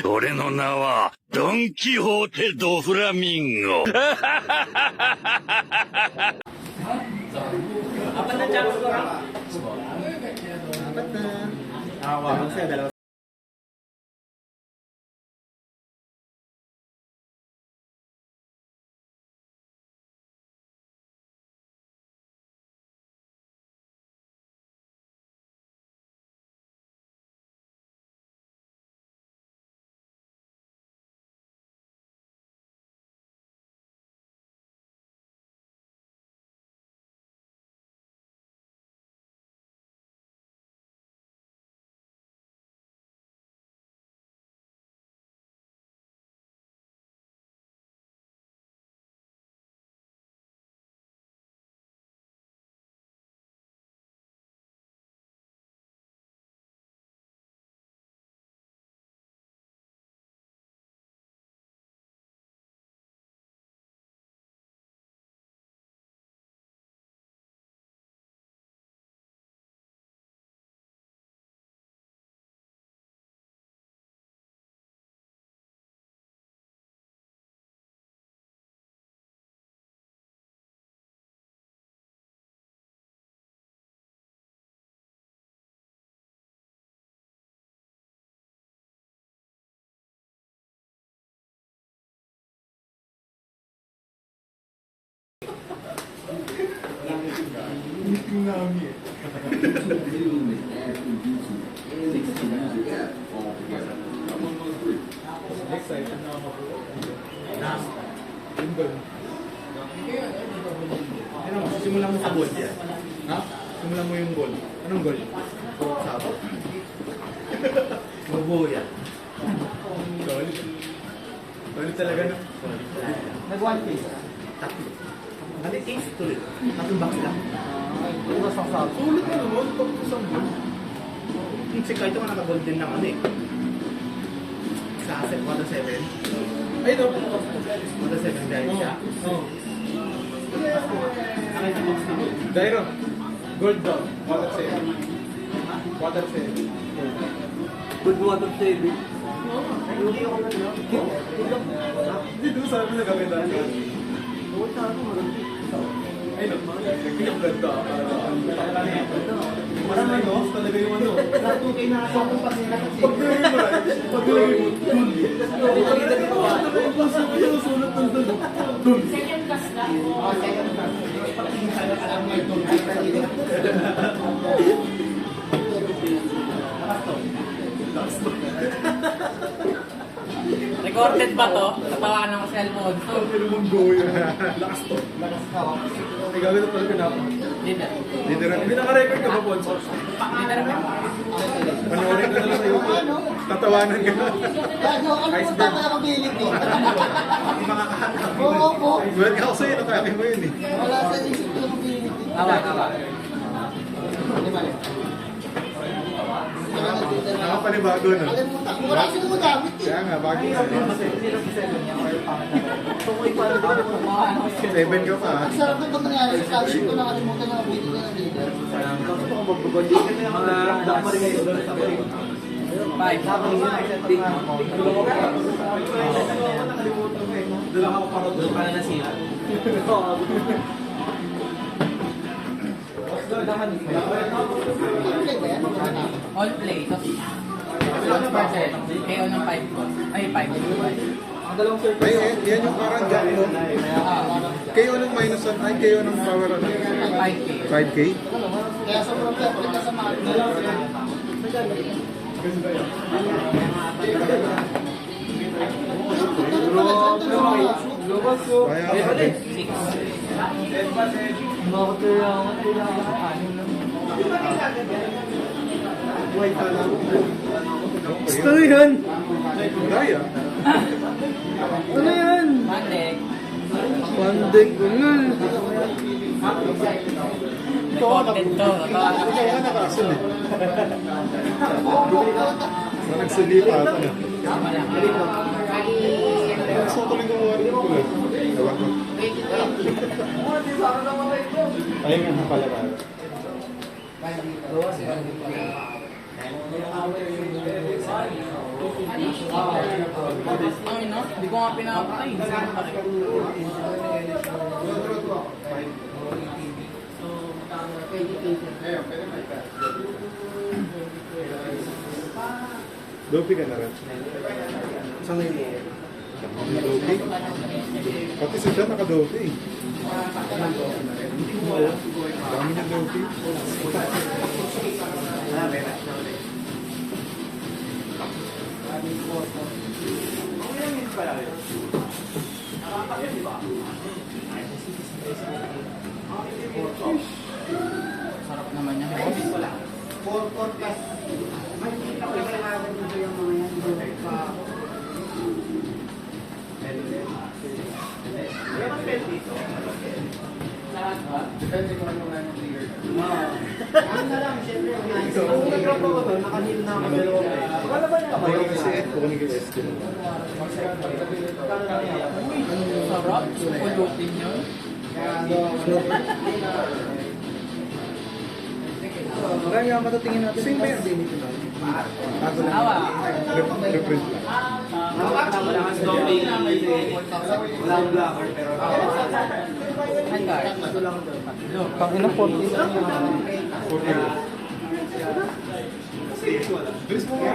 俺の名は、ドン・キホーテ・ド・フラミンゴ。 Apat na chance ko lang. Apat na. Dalawa sa'yo, dalawa. Simulan mo sa goal yan. Ha? Simulan mo yung goal. Anong goal? Sabo. Mabuo yan. Solid. Solid talaga no? Nag-one piece. Tatlo. Nag-case tuloy. Tatlong box lang. Sulit na naman. Pag-usang goal. Kasi kahit naman naka-goal din ng ano eh. Sa asset 1-7. Ay, ito. 1-7 dahil siya. Oo. Dairo, gold daw, water save. Water save. Good water saving. Hindi doon sabi na gawin dahil. Ay, no. Nagpiyang ganda. Parang ano, talaga yung ano. Natutukin na ako kung pag Pag-gawin mo, pag-gawin mo, dun. Yung sulat ng dun. second class na. Second class. Alam mo yung recorded ba to? Natawanan ko sa cellphone. Pero mong go yun. Lakas to. Lakas ka. Ay, gawin na pala pinapa. Dito. Hindi naka-record ka ba, Ponso? Panoorin ka na lang sa YouTube. Tatawanan ka na. Punta pa ako bilit eh. Oo po. Buwan ka ako sa'yo, nakakin mo yun eh. Wala sa isip ko yung bilit eh. Tawa. Nakapanibago na. Kalimutan ko. Wala sila magamit eh. Kaya nga, bagay na. 7 ka pa. Ang sarap na itong nangyari. Sabi ko nakalimutan na bilit na ng leader. Mga ramdam rin ngayon doon sa balik. Bye. Doon ako parod. Doon ka na nasira. Ano play ba yan? All play. Tapos 1%. KO ng 5 ko. Ay, 5. Ay, yan yung parang gap mo. Kayo ng minus 1, ay kayo ng power 5K. 5K? Kaya sobrang pepper ka sa mga Kaya ka din. 6. Ito yan! Daya? Ano yan? Mandek. Pandeg ko nun. Recorded to. Kaya nakasun eh. So, nagsulita ata na. Gusto ko lang gumawa rin ko eh. Ewan ko. Ayun nga pala ba? Ang ina, hindi ko nga pinapatay. Saan pa rin? Dopi ka na rin. Saan na yun? Dopi? Pati si Dan naka-dopi. Dami ng dopi. Sarap naman yan. Depende kung ano nga yung clear. Ano na lang, siyempre. Kung nag-drop ako doon, nakanil na ako sa loob. Wala ba niya? Ako kasi kukunin ko yung SQ. Sarap. Pulutin yun. Marami nga matatingin natin. Same ba yung dinito na? Bago lang. Awa. Reprint lang. Walang blocker, pero... Ang card. Pang ina 40. Bilis mo nga.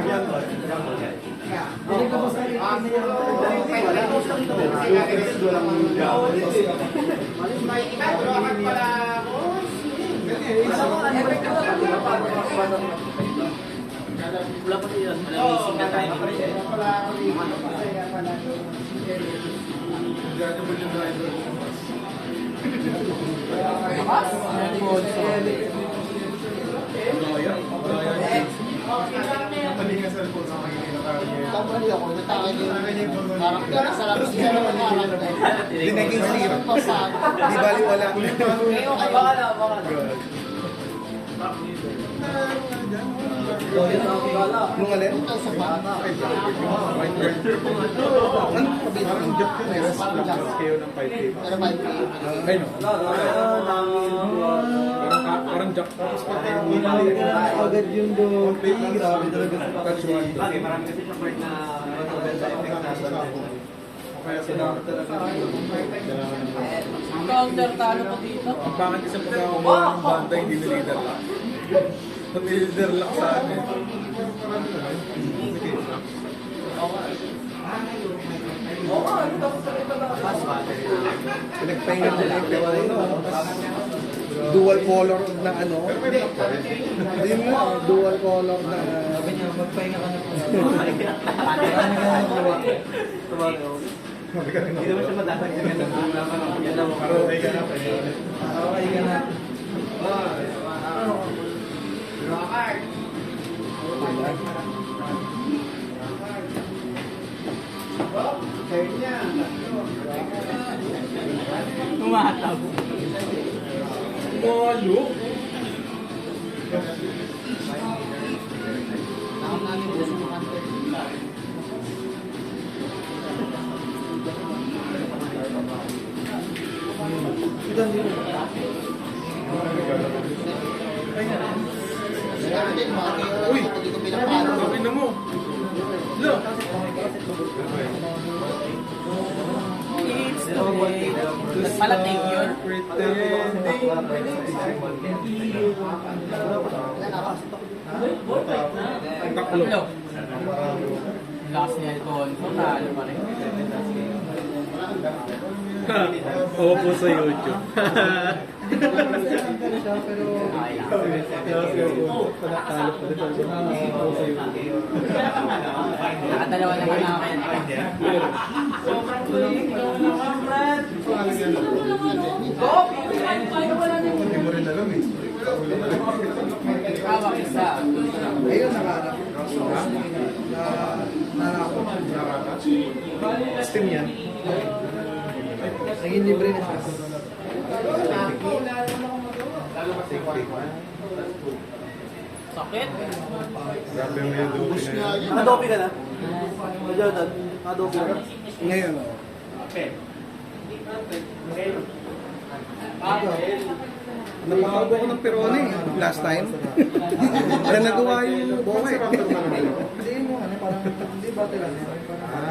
Wala pa siya. Malamising na tayo. Mas? Kamali ako, natakay yung karakter sa labas niya naman karakter. Hindi naging zero. Pasado. Di bali wala. Nung alin? Ito sa bata. Ano kabit? Parang joke yun eh. Kayo ng 5K. Pero 5K. Ay no. Parang joke. Tapos pati Agad yung dope. Grabe talaga. touch one. Marami kasi sa part na Kaya sila Counter talo ko dito. ang pangit isang pagkakakuha ng banda hindi na-leader lang. Pag leader lang sa atin. pinagpahinga nila yung pero dual color na ano. Hindi mo, dual color na. Sabi niya, magpahinga ka na po. Hindi naman siya madadagdagan ng Karoon ka na. okay ka na. Tumatab. Malo. Nakam namin po sa mga Uy! Hindi ko pinapalo. Sabi na mo. Lo. It's too late. Nagpalating yun. Tatlo. Last niya ito. Talo pa rin. Oo po sa YouTube. Nakadalawa naman na akin. Hindi mo rin alam eh. Hawak isa. Ayun, nakaharap. Narakot. Steam yan. Naging libre na siya. Sakit. Grabe mo yung dope na yun. Nakadopi ka na? Jonathan, nakadopi ka na? Ngayon, Napakabo ko ng Perone last time. Wala nagawa yung buka eh. Hindi mo, parang, hindi ba talaga?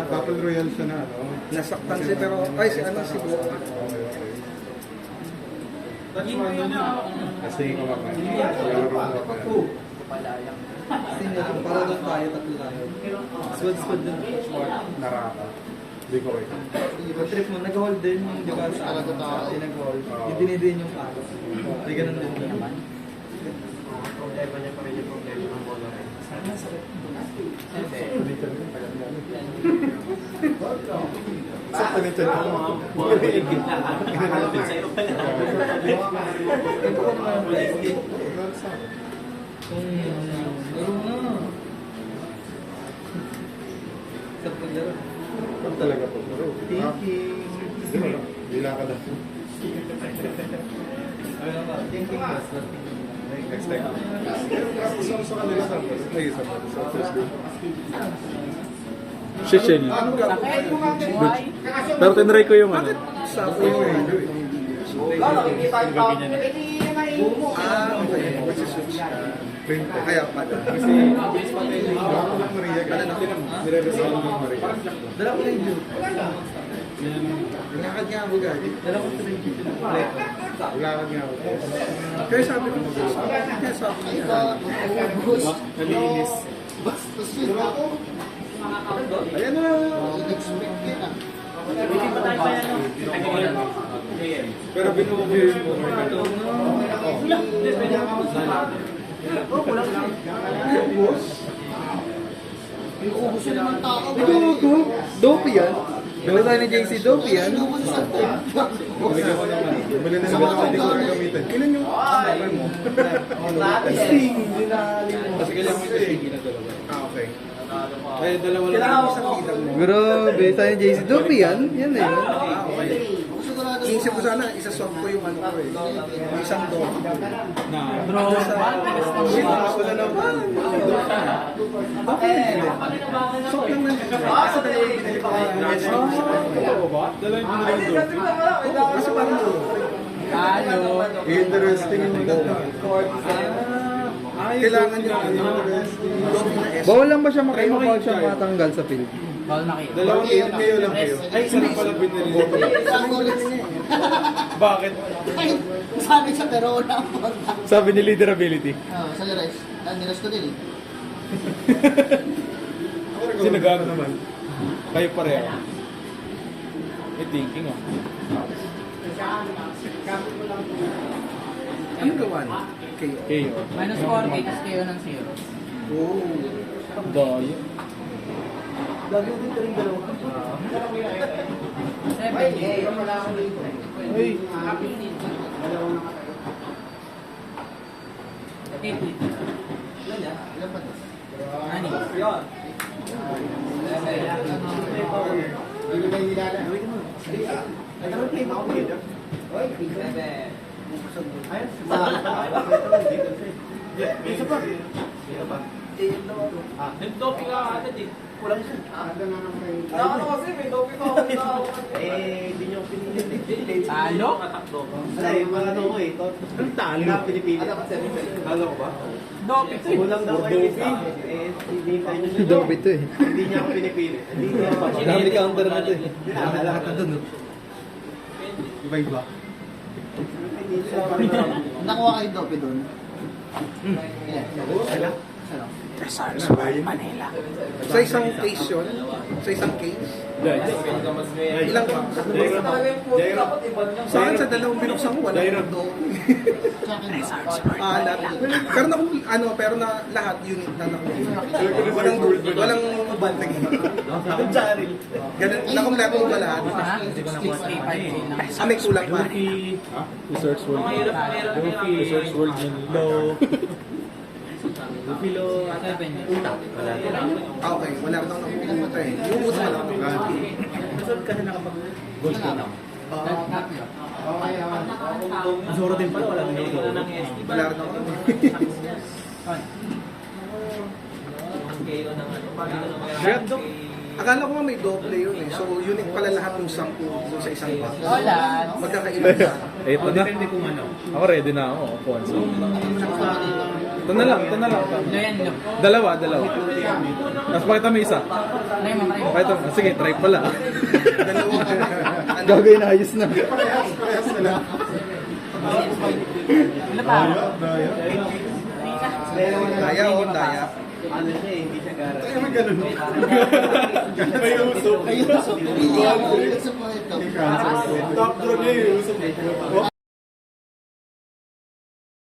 Battle Royale siya na, ano? Nasaktan si Perone. Ay, si ano, si Buka. Kasi ikaw ako. Lalaro ko. Senior, para doon tayo, tatlo tayo. Squad din. Naraka. Hindi ko ito. Yung trip mo, nag-hold din yung, di ba, sa alaga tayo, nag-hold. Yung dinidin yung palos. Hindi ganun din naman. Problema niya pa rin yung problema ng bola rin. Sana sakit. Sakto na ito. Ito ko naman yung plastic. Kung laro na. Sa paglaro. Ano talaga po? Thinking. Bila ka na. Ano ba? Thinking plus. Next time. Sa kanila sa may isa pa. Sa Thursday. Shishel. Sakit. Buhay. Pero tinry ko yung ano. Sa Thursday. Okay. Magsiswitch. Kaya pala. Kasi baka lang Maria ka. Nire-resolve ng Maria. Dala ko na yung view. Lakad nga ako gagi. Dala ko na yung view. Wala ka nga ako. Kaya sabi ko, kaya sabi ko, Nalinis. Bastos yun ako. Ayan na. In-expect yun ah. Pero binubuhin mo. Inuubos yun ng tao. Dope yan. Gawin tayo ni JC Dope yan. Inuubos sa tao. Bumili na naman ako, hindi ko na gamitin. Ilan yung number mo? Sting. Hindi na alim. Kasi kailangan mo ito na dalawa. okay. Ay, dalawa lang. Kailangan mo sa bilang mo. Grabe, tayo ni JC Dope yan. Yan eh. Okay. Sigurado Iisip ko sana, isa-swap ko yung ano ko eh. Yung isang dog. Bro, matigas ng Shit, buhay. wala naman. Okay. Swap lang lang. Kasi dalawa yung binili ko kay Messi. Oo ba? Dalawa yung binili ko. Kasi parang Talo. Interesting yung dog. kailangan yung ano, dog na S. Bawal lang ba siya makibawal siya matanggal sa field? Bawal na kayo. Dalawang kayo lang kayo. Ay, isa lang pala binili ko. Isang ulit niya eh. Bakit? Ay, sabi sa pero wala po. Sabi ni leaderability. Sa Lirais. Nilas ko din eh. Sinagano naman. Kayo pareho. May thinking ah. Ano gawa niya? Kayo. Kayo. Minus 4K, tapos kayo ng 0. Oh. Dahil. Lagi din ka rin dalawa. 7. Ay. Ilan pa to? Ani? Hindi ba yung nilala? Talo? Dope ito eh. Dope ito eh. Dami counter na ito eh. Lahat na dun. Iba-iba. Nakuha kayo dope doon. Manila. Sa isang case yun, sa isang case, ilang sa akin sa dalawang binuksan ko, wala akong dog. Sa akin Lahat. Pero na ano, pero na lahat unit na nakuha. Walang bantig. Ganun, nakumpleto ko ba lahat? Ha? 65K lang. May kulang pa. Research world. Research world ng low. 7. Okay, wala ka daw nakukuha eh. Yung uso wala akong Gold ka na. Tatlo. Zoro din pala, wala din ako. Wala rin ako. On. Akala ko nga may doble yun eh. So, unique pala lahat ng 10 dun sa isang box. Wala. Magkakaiba na. Ito na. Ako ready na ako. Ponso. Ito na lang. Ano yan, no? Dalawa. Tapos pakita mo isa. Try mo, try mo. Pakita mo. Sige, try pala. Dalawa. Ano? Gagawin na ayos na. Wala pa. Daya o, daya. Ano siya, hindi siya gara. Kaya may ganun. May usok. Ayun, so, hindi ako. Ito po ito. Top draw niya yung usok.